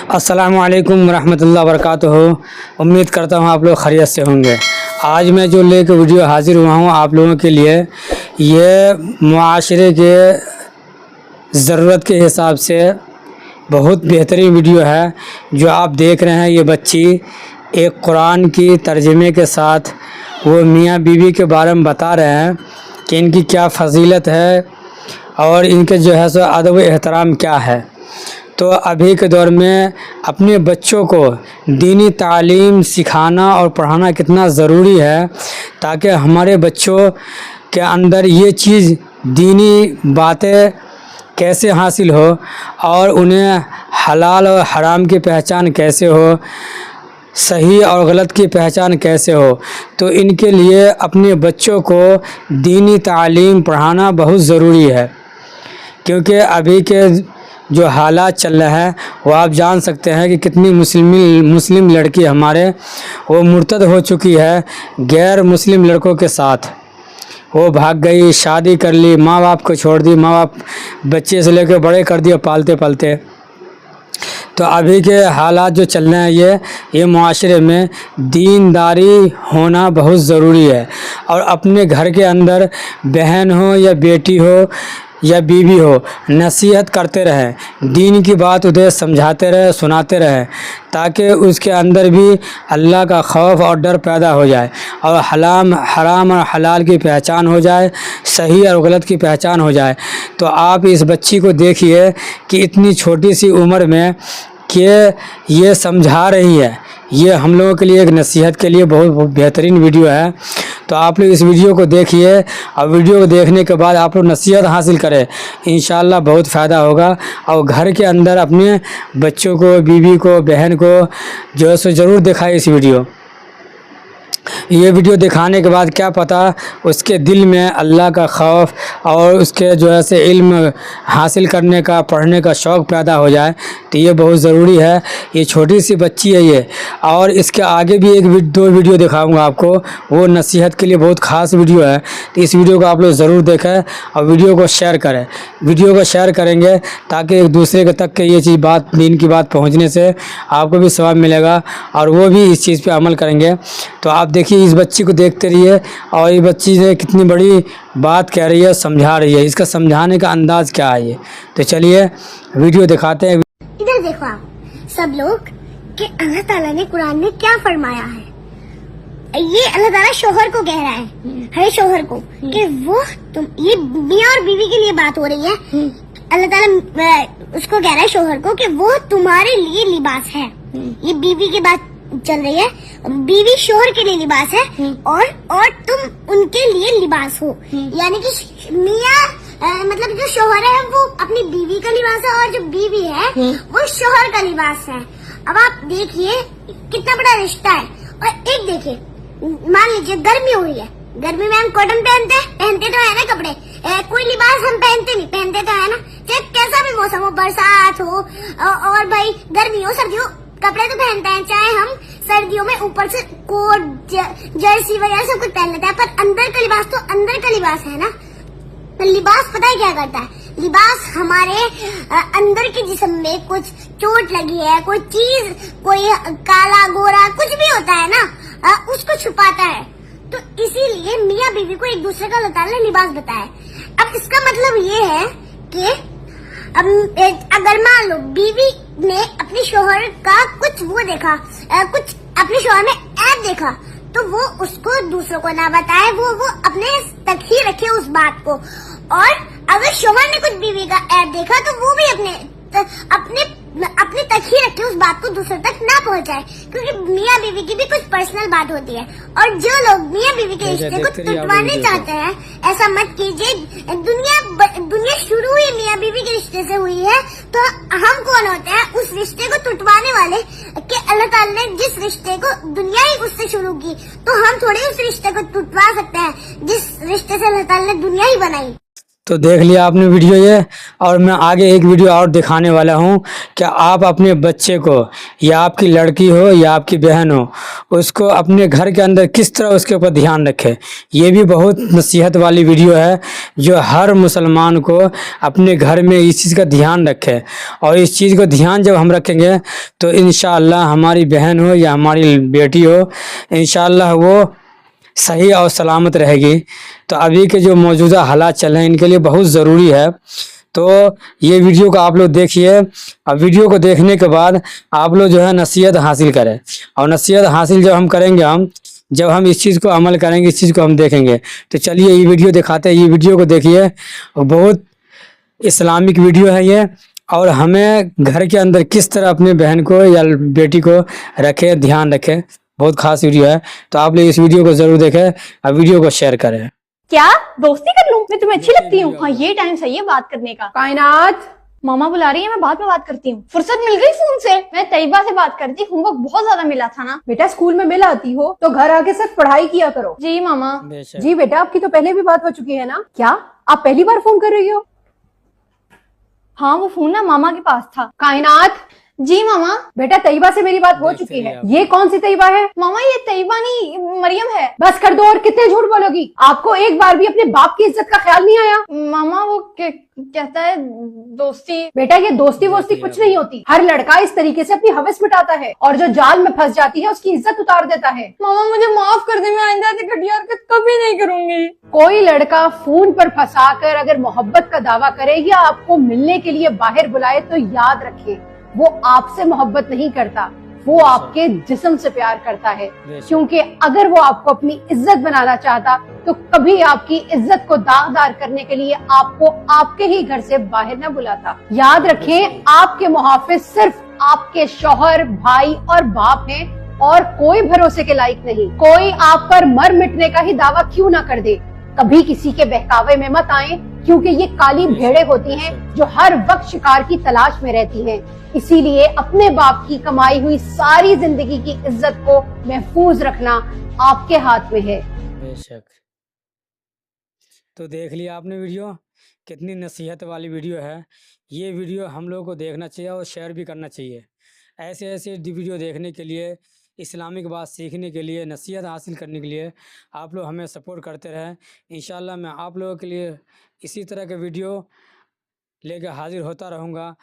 अस्सलाम वालेकुम वरहमतुल्लाहि वबरकातुहू। उम्मीद करता हूँ आप लोग खैरियत से होंगे। आज मैं जो लेकर वीडियो हाजिर हुआ हूँ आप लोगों के लिए, ये मुआशरे के ज़रूरत के हिसाब से बहुत बेहतरीन वीडियो है। जो आप देख रहे हैं, ये बच्ची एक कुरान की तर्जुमे के साथ वो मियाँ बीवी के बारे में बता रहे हैं कि इनकी क्या फजीलत है और इनके जो है सो अदब व एहतराम क्या है। तो अभी के दौर में अपने बच्चों को दीनी तालीम सिखाना और पढ़ाना कितना ज़रूरी है, ताकि हमारे बच्चों के अंदर ये चीज़ दीनी बातें कैसे हासिल हो और उन्हें हलाल और हराम की पहचान कैसे हो, सही और गलत की पहचान कैसे हो। तो इनके लिए अपने बच्चों को दीनी तालीम पढ़ाना बहुत ज़रूरी है, क्योंकि अभी के जो हालात चल रहे हैं वो आप जान सकते हैं कि कितनी मुस्लिम लड़की हमारे वो मुर्तद हो चुकी है। गैर मुस्लिम लड़कों के साथ वो भाग गई, शादी कर ली, माँ बाप को छोड़ दी, माँ बाप बच्चे से लेकर बड़े कर दिए पालते पालते। तो अभी के हालात जो चल रहे हैं ये मुआशरे में दीनदारी होना बहुत ज़रूरी है। और अपने घर के अंदर बहन हो या बेटी हो या बीवी हो, नसीहत करते रहें, दीन की बात उन्हें समझाते रहें, सुनाते रहें, ताकि उसके अंदर भी अल्लाह का खौफ और डर पैदा हो जाए और हराम और हलाल की पहचान हो जाए, सही और गलत की पहचान हो जाए। तो आप इस बच्ची को देखिए कि इतनी छोटी सी उम्र में कि ये समझा रही है। ये हम लोगों के लिए एक नसीहत के लिए बहुत बेहतरीन वीडियो है। तो आप लोग इस वीडियो को देखिए और वीडियो को देखने के बाद आप लोग नसीहत हासिल करें, इंशाअल्लाह बहुत फ़ायदा होगा। और घर के अंदर अपने बच्चों को, बीवी को, बहन को जो है सो ज़रूर दिखाए इस वीडियो। ये वीडियो दिखाने के बाद क्या पता उसके दिल में अल्लाह का खौफ और उसके जो है से इल्म हासिल करने का, पढ़ने का शौक़ पैदा हो जाए। तो ये बहुत ज़रूरी है। ये छोटी सी बच्ची है ये, और इसके आगे भी दो वीडियो दिखाऊंगा आपको, वो नसीहत के लिए बहुत ख़ास वीडियो है। तो इस वीडियो को आप लोग ज़रूर देखें और वीडियो को शेयर करें। वीडियो को शेयर करेंगे ताकि एक दूसरे के तक के ये चीज़ बात, दीन की बात पहुँचने से आपको भी सवाब मिलेगा और वो भी इस चीज़ पर अमल करेंगे। तो आप देखिए, इस बच्ची को देखते रहिए और ये बच्ची ने कितनी बड़ी बात कह रही है, समझा रही है, इसका समझाने का अंदाज क्या है ये। तो चलिए वीडियो दिखाते हैं। इधर देखो आप सब लोग कि अल्लाह ताला ने कुरान में क्या फरमाया है। ये अल्लाह ताला शोहर को कह रहा है, हर शोहर को, कि वो तुम, ये मियाँ और बीवी के लिए बात हो रही है। अल्लाह ताला उसको कह रहा है, शोहर को, कि वो तुम्हारे लिए लिबास है। ये बीवी की बात चल रही है, बीवी शोहर के लिए लिबास है और तुम उनके लिए लिबास हो। यानी कि मियाँ मतलब जो शोहर है वो अपनी बीवी का लिबास है और जो बीवी है वो शोहर का लिबास है। अब आप देखिए कितना बड़ा रिश्ता है। और एक देखिए, मान लीजिए गर्मी हो रही है, गर्मी में हम कॉटन पहनते तो है ना कपड़े, कोई लिबास हम पहनते तो है ना, चाहे कैसा भी मौसम हो, बरसात हो और भाई गर्मी हो, सर्दी हो, कपड़े तो पहनते हैं। चाहे हम सर्दियों में ऊपर से कोट, जर्सी वगैरह सब कुछ पहन लेते हैं, पर अंदर का लिबास तो अंदर का लिबास है ना। तो लिबास पता है क्या करता है? लिबास हमारे अंदर के जिस्म में कुछ चोट लगी है, कोई चीज, कोई काला गोरा कुछ भी होता है ना, उसको छुपाता है। तो इसीलिए मियाँ बीवी को एक दूसरे का अल्लाह ताला ने लिबास बताया। अब इसका मतलब ये है कि अगर मान लो बीवी ने अपने शोहर का कुछ वो देखा, कुछ अपने शोहर में ऐप देखा, तो वो उसको दूसरों को ना बताए, वो अपने तक ही रखे उस बात को। और अगर शोहर ने कुछ बीवी का ऐप देखा तो वो भी अपने तक ही रखे, उस बात को दूसरों तक ना पहुंचाए, क्योंकि मियाँ बीवी की भी कुछ पर्सनल बात होती है। और जो लोग मियाँ बीवी के रिश्ते को टूटवाने चाहते हैं, ऐसा मत कीजिए। दुनिया शुरू ही मियाँ बीवी के रिश्ते से हुई है, तो हम कौन होते हैं उस रिश्ते को टूटवाने वाले? कि अल्लाह ताला ने जिस रिश्ते को दुनिया ही उससे शुरू की, तो हम थोड़े उस रिश्ते को टूटवा सकते हैं जिस रिश्ते से अल्लाह ताला ने दुनिया ही बनाई। तो देख लिया आपने वीडियो ये, और मैं आगे एक वीडियो और दिखाने वाला हूँ कि आप अपने बच्चे को, या आपकी लड़की हो या आपकी बहन हो, उसको अपने घर के अंदर किस तरह उसके ऊपर ध्यान रखें। ये भी बहुत नसीहत वाली वीडियो है जो हर मुसलमान को अपने घर में इस चीज़ का ध्यान रखे, और इस चीज़ को ध्यान जब हम रखेंगे तो इंशाअल्लाह हमारी बहन हो या हमारी बेटी हो, इंशाअल्लाह वो सही और सलामत रहेगी। तो अभी के जो मौजूदा हालात चल रहे हैं इनके लिए बहुत ज़रूरी है। तो ये वीडियो को आप लोग देखिए, और वीडियो को देखने के बाद आप लोग जो है नसीहत हासिल करें, और नसीहत हासिल जब हम करेंगे, जब हम इस चीज़ को अमल करेंगे, इस चीज़ को हम देखेंगे। तो चलिए ये वीडियो दिखाते हैं, ये वीडियो को देखिए, और बहुत इस्लामिक वीडियो है ये, और हमें घर के अंदर किस तरह अपने बहन को या बेटी को रखें, ध्यान रखें। बहुत खास वीडियो है, तो आप लोग इस वीडियो को जरूर देखें और वीडियो को शेयर करें। क्या दोस्ती कर लूं? मैं तुम्हें अच्छी लगती हूँ? हाँ, ये टाइम सही है बात करने का। कायनात, मामा बुला रही है, मैं बाद में बात करती हूँ। फुर्सत मिल गई फोन से? मैं तैयबा से बात करती, होमवर्क बहुत ज्यादा मिला था ना। बेटा स्कूल में मिल आती हो तो घर आके सिर्फ पढ़ाई किया करो। जी मामा। बेशक। जी बेटा, आपकी तो पहले भी बात हो चुकी है ना। क्या आप पहली बार फोन कर रही हो? हाँ, वो फोन ना मामा के पास था। कायनात, जी मामा। बेटा तैयबा से मेरी बात हो देखते चुकी हैं है। आप। ये कौन सी तैयबा है? मामा ये तैयबा नहीं, मरियम है। बस कर दो, और कितने झूठ बोलोगी? आपको एक बार भी अपने बाप की इज्जत का ख्याल नहीं आया? मामा वो कहता है दोस्ती। बेटा ये दोस्ती वोस्ती कुछ नहीं होती। हर लड़का इस तरीके से अपनी हवस मिटाता है, और जो जाल में फंस जाती है उसकी इज्जत उतार देता है। मामा मुझे माफ कर दे, मैं आइंदा ऐसी घटिया हरकत कभी नहीं करूंगी। कोई लड़का फोन पर फंसाकर अगर मोहब्बत का दावा करे या आपको मिलने के लिए बाहर बुलाए तो याद रखे, वो आपसे मोहब्बत नहीं करता, वो आपके जिस्म से प्यार करता है। क्योंकि अगर वो आपको अपनी इज्जत बनाना चाहता तो कभी आपकी इज्जत को दागदार करने के लिए आपको आपके ही घर से बाहर न बुलाता। याद रखें, आपके मुहाफिज सिर्फ आपके शौहर, भाई और बाप हैं, और कोई भरोसे के लायक नहीं। कोई आप पर मर मिटने का ही दावा क्यों ना कर दे। कभी किसी के बहकावे में मत आए, क्योंकि ये काली भेड़ें होती हैं जो हर वक्त शिकार की तलाश में रहती हैं। इसीलिए अपने बाप की कमाई हुई सारी जिंदगी की इज्जत को महफूज रखना आपके हाथ में है। बेशक। तो देख लिया आपने वीडियो, कितनी नसीहत वाली वीडियो है। ये वीडियो हम लोगों को देखना चाहिए और शेयर भी करना चाहिए। ऐसे ऐसे वीडियो देखने के लिए, इस्लामिक बात सीखने के लिए, नसीहत हासिल करने के लिए आप लोग हमें सपोर्ट करते रहें। इंशाल्लाह मैं आप लोगों के लिए इसी तरह के वीडियो लेकर हाजिर होता रहूँगा।